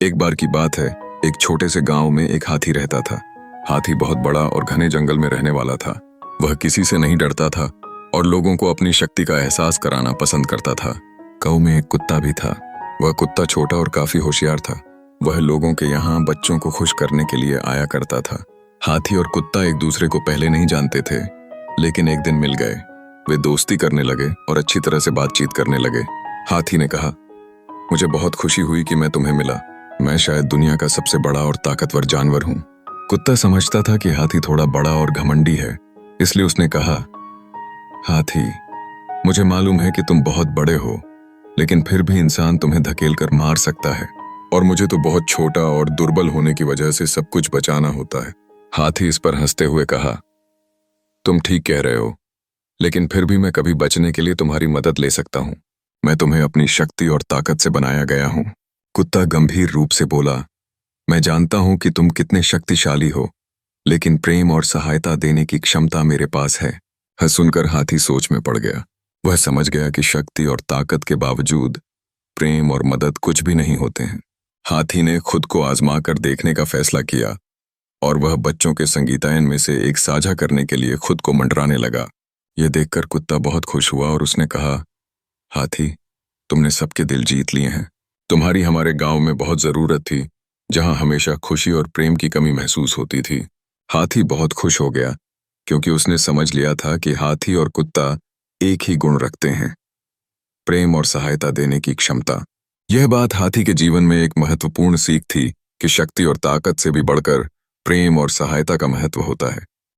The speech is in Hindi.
एक बार की बात है, एक छोटे से गांव में एक हाथी रहता था। हाथी बहुत बड़ा और घने जंगल में रहने वाला था। वह किसी से नहीं डरता था और लोगों को अपनी शक्ति का एहसास कराना पसंद करता था। गांव में एक कुत्ता भी था। वह कुत्ता छोटा और काफी होशियार था। वह लोगों के यहाँ बच्चों को खुश करने के लिए आया करता था। हाथी और कुत्ता एक दूसरे को पहले नहीं जानते थे, लेकिन एक दिन मिल गए। वे दोस्ती करने लगे और अच्छी तरह से बातचीत करने लगे। हाथी ने कहा, मुझे बहुत खुशी हुई कि मैं तुम्हें मिला। मैं शायद दुनिया का सबसे बड़ा और ताकतवर जानवर हूँ। कुत्ता समझता था कि हाथी थोड़ा बड़ा और घमंडी है, इसलिए उसने कहा, हाथी, मुझे मालूम है कि तुम बहुत बड़े हो, लेकिन फिर भी इंसान तुम्हें धकेल कर मार सकता है और मुझे तो बहुत छोटा और दुर्बल होने की वजह से सब कुछ बचाना होता है। हाथी इस पर हंसते हुए कहा, तुम ठीक कह रहे हो, लेकिन फिर भी मैं कभी बचने के लिए तुम्हारी मदद ले सकता हूँ। मैं तुम्हें अपनी शक्ति और ताकत से बनाया गया हूँ। कुत्ता गंभीर रूप से बोला, मैं जानता हूं कि तुम कितने शक्तिशाली हो, लेकिन प्रेम और सहायता देने की क्षमता मेरे पास है। यह सुनकर हाथी सोच में पड़ गया। वह समझ गया कि शक्ति और ताकत के बावजूद प्रेम और मदद कुछ भी नहीं होते हैं। हाथी ने खुद को आजमा कर देखने का फैसला किया और वह बच्चों के संगीतायन में से एक साझा करने के लिए खुद को मंडराने लगा। यह देखकर कुत्ता बहुत खुश हुआ और उसने कहा, हाथी, तुमने सबके दिल जीत लिए हैं। तुम्हारी हमारे गांव में बहुत जरूरत थी, जहां हमेशा खुशी और प्रेम की कमी महसूस होती थी। हाथी बहुत खुश हो गया, क्योंकि उसने समझ लिया था कि हाथी और कुत्ता एक ही गुण रखते हैं, प्रेम और सहायता देने की क्षमता। यह बात हाथी के जीवन में एक महत्वपूर्ण सीख थी कि शक्ति और ताकत से भी बढ़कर प्रेम और सहायता का महत्व होता है।